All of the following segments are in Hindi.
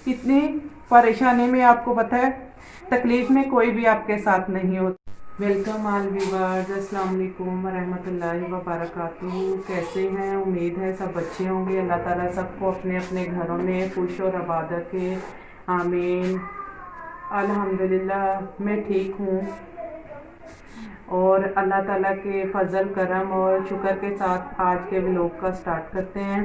इतनी परेशानी में आपको पता है तकलीफ में कोई भी आपके साथ नहीं होता। वेलकम ऑल व्यूअर्स, अस्सलाम वालेकुम रहमतुल्लाहि व बरकातुहू। कैसे हैं? उम्मीद है सब अच्छे होंगे। अल्लाह ताला सबको अपने अपने घरों में खुश और आबाद रखे, आमीन। अल्हम्दुलिल्लाह मैं ठीक हूँ और अल्लाह ताला के फजल करम और शुक्र के साथ आज के व्लॉग का स्टार्ट करते हैं।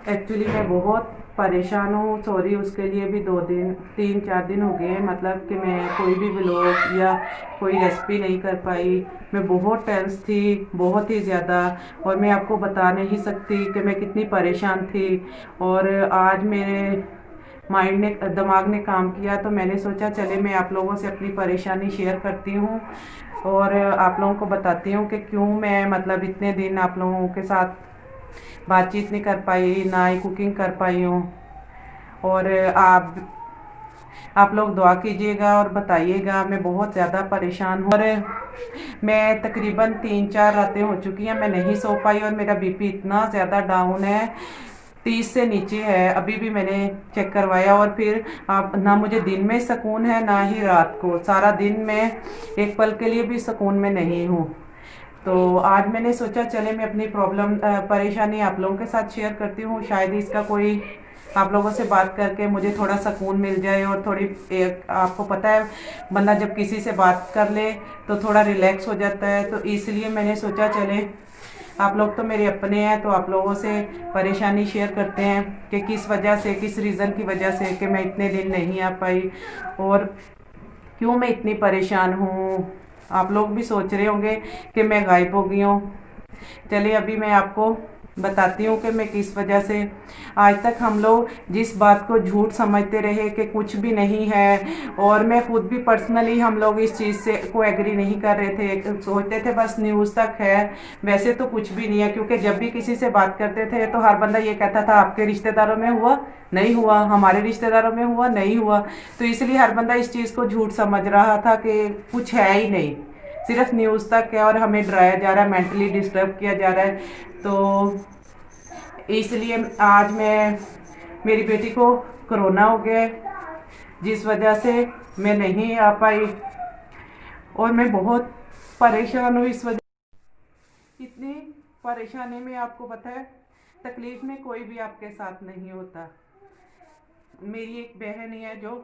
एक्चुअली मैं बहुत परेशान हूँ, सॉरी उसके लिए भी 2 दिन 3 4 दिन हो गए हैं, मतलब कि मैं कोई भी व्लॉग या कोई रेसिपी नहीं कर पाई। मैं बहुत टेंस थी, बहुत ही ज़्यादा, और मैं आपको बता नहीं सकती कि मैं कितनी परेशान थी। और आज मेरे दिमाग ने काम किया तो मैंने सोचा चले मैं आप लोगों से अपनी परेशानी शेयर करती हूँ और आप लोगों को बताती हूँ कि क्यों मैं मतलब इतने दिन आप लोगों के साथ बातचीत नहीं कर पाई, ना ही कुकिंग कर पाई हूँ। और आप लोग दुआ कीजिएगा और बताइएगा, मैं बहुत ज़्यादा परेशान हूँ। और मैं तकरीबन 3 4 रातें हो चुकी हैं मैं नहीं सो पाई और मेरा बीपी इतना ज़्यादा डाउन है, 30 से नीचे है। अभी भी मैंने चेक करवाया और फिर आप ना मुझे दिन में सुकून है ना ही रात को, सारा दिन मैं एक पल के लिए भी सुकून में नहीं हूँ। तो आज मैंने सोचा चले मैं अपनी परेशानी आप लोगों के साथ शेयर करती हूँ, शायद इसका कोई आप लोगों से बात करके मुझे थोड़ा सुकून मिल जाए। और आपको पता है बंदा जब किसी से बात कर ले तो थोड़ा रिलैक्स हो जाता है, तो इसलिए मैंने सोचा चले आप लोग तो मेरे अपने हैं तो आप लोगों से परेशानी शेयर करते हैं कि किस वजह से, किस रीज़न की वजह से कि मैं इतने दिन नहीं आ पाई और क्यों मैं इतनी परेशान हूँ। आप लोग भी सोच रहे होंगे कि मैं गायब हो गई हूँ। चलिए अभी मैं आपको बताती हूँ कि मैं किस वजह से, आज तक हम लोग जिस बात को झूठ समझते रहे कि कुछ भी नहीं है, और मैं खुद भी पर्सनली हम लोग इस चीज़ से को एग्री नहीं कर रहे थे, सोचते थे बस न्यूज़ तक है, वैसे तो कुछ भी नहीं है। क्योंकि जब भी किसी से बात करते थे तो हर बंदा ये कहता था आपके रिश्तेदारों में हुआ नहीं हुआ, हमारे रिश्तेदारों में हुआ नहीं हुआ। तो इसलिए हर बंदा इस चीज़ को झूठ समझ रहा था कि कुछ है ही नहीं, सिर्फ न्यूज़ तक है और हमें डराया जा रहा है, मेंटली डिस्टर्ब किया जा रहा है। तो इसलिए आज मेरी बेटी को कोरोना हो गया जिस वजह से मैं नहीं आ पाई और मैं बहुत परेशान हूँ इस वजह। इतनी परेशानी में आपको पता है तकलीफ में कोई भी आपके साथ नहीं होता। मेरी एक बहन ही है जो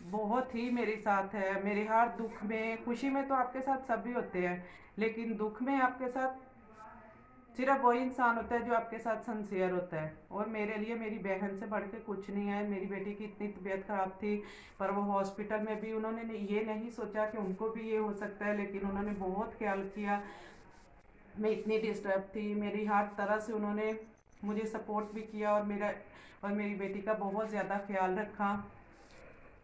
बहुत ही मेरे साथ है, मेरे हर दुख में, खुशी में तो आपके साथ सभी होते हैं, लेकिन दुख में आपके साथ सिर्फ वही इंसान होता है जो आपके साथ सिंसियर होता है। और मेरे लिए मेरी बहन से बढ़ के कुछ नहीं है। मेरी बेटी की इतनी तबीयत खराब थी पर वो हॉस्पिटल में भी उन्होंने ये नहीं सोचा कि उनको भी ये हो सकता है, लेकिन उन्होंने बहुत ख्याल किया। मैं इतनी डिस्टर्ब थी, मेरी हर तरह से उन्होंने मुझे सपोर्ट भी किया और मेरी बेटी का बहुत ज़्यादा ख्याल रखा।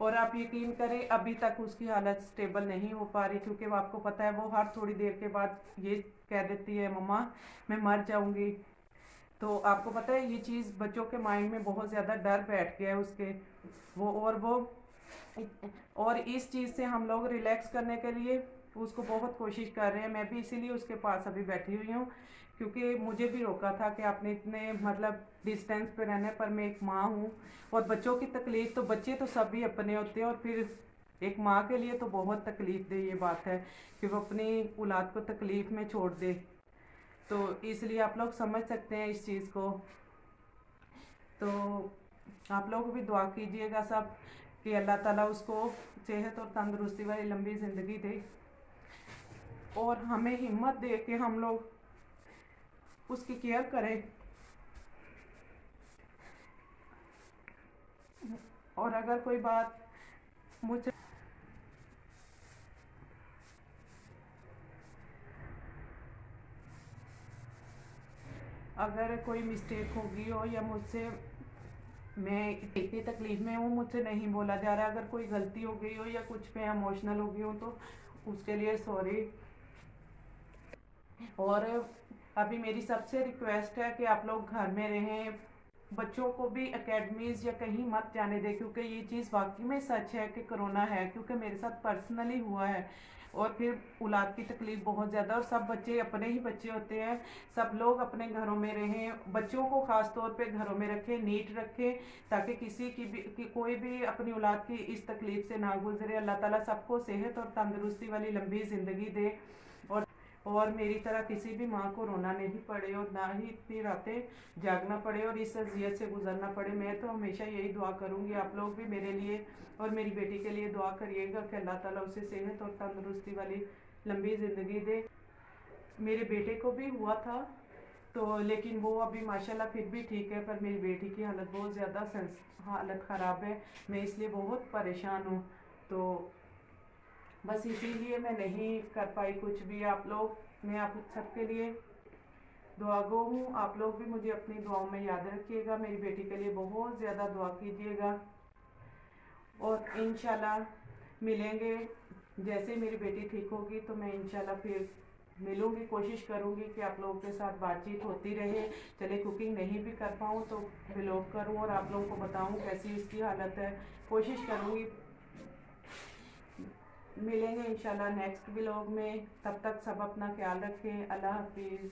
और आप यकीन करें अभी तक उसकी हालत स्टेबल नहीं हो पा रही, क्योंकि वो आपको पता है वो हर थोड़ी देर के बाद ये कह देती है मम्मा मैं मर जाऊंगी। तो आपको पता है ये चीज़ बच्चों के माइंड में बहुत ज़्यादा डर बैठ गया है उसके। वो और इस चीज़ से हम लोग रिलैक्स करने के लिए उसको बहुत कोशिश कर रहे हैं। मैं भी इसीलिए उसके पास अभी बैठी हुई हूँ, क्योंकि मुझे भी रोका था कि आपने इतने मतलब डिस्टेंस पे रहने पर मैं एक माँ हूँ और बच्चों की तकलीफ़ तो बच्चे तो सभी अपने होते हैं, और फिर एक माँ के लिए तो बहुत तकलीफ दे ये बात है कि वो अपनी औलाद को तकलीफ़ में छोड़ दे। तो इसलिए आप लोग समझ सकते हैं इस चीज़ को। तो आप लोग भी दुआ कीजिएगा सब कि अल्लाह ताला उसको सेहत और तंदुरुस्ती वाली लंबी ज़िंदगी दे और हमें हिम्मत दे कि हम लोग उसकी केयर करें। और अगर कोई बात मुझे अगर कोई मिस्टेक होगी हो या मुझसे मैं इतनी तकलीफ़ में हूँ मुझसे नहीं बोला जा रहा, अगर कोई गलती हो गई हो या कुछ पे इमोशनल हो गई हो तो उसके लिए सॉरी। और अभी मेरी सबसे रिक्वेस्ट है कि आप लोग घर में रहें, बच्चों को भी एकेडमीज़ या कहीं मत जाने दें, क्योंकि ये चीज़ वाकई में सच है कि कोरोना है, क्योंकि मेरे साथ पर्सनली हुआ है। और फिर औलाद की तकलीफ़ बहुत ज़्यादा, और सब बच्चे अपने ही बच्चे होते हैं, सब लोग अपने घरों में रहें, बच्चों को ख़ास तौर पे घरों में रखें, नीट रखें, ताकि किसी की कोई भी अपनी औलाद की इस तकलीफ़ से ना गुजरे। अल्लाह ताला सबको सेहत और तंदुरुस्ती वाली लंबी ज़िंदगी दे, और मेरी तरह किसी भी माँ को रोना नहीं पड़े और ना ही इतनी रातें जागना पड़े और इस अजियत से गुजरना पड़े। मैं तो हमेशा यही दुआ करूँगी, आप लोग भी मेरे लिए और मेरी बेटी के लिए दुआ करिएगा कि अल्लाह ताला उसे सेहत और तंदुरुस्ती वाली लंबी ज़िंदगी दे। मेरे बेटे को भी हुआ था, तो लेकिन वो अभी माशाल्लाह फिर भी ठीक है, पर मेरी बेटी की हालत बहुत ज़्यादा हालत ख़राब है। मैं इसलिए बहुत परेशान हूँ, तो बस इसीलिए मैं नहीं कर पाई कुछ भी। आप लोग, मैं आप सबके लिए दुआगो हूँ, आप लोग भी मुझे अपनी दुआओं में याद रखिएगा, मेरी बेटी के लिए बहुत ज़्यादा दुआ कीजिएगा, और इंशाल्लाह मिलेंगे। जैसे मेरी बेटी ठीक होगी तो मैं इंशाल्लाह फिर मिलूँगी, कोशिश करूँगी कि आप लोगों के साथ बातचीत होती रहे। चले कुकिंग नहीं भी कर पाऊँ तो व्लॉग करूँ और आप लोगों को बताऊँ कैसी उसकी हालत है, कोशिश करूँगी। मिलेंगे इंशाल्लाह नेक्स्ट व्लॉग में, तब तक सब अपना ख्याल रखें। अल्लाह हाफिज़।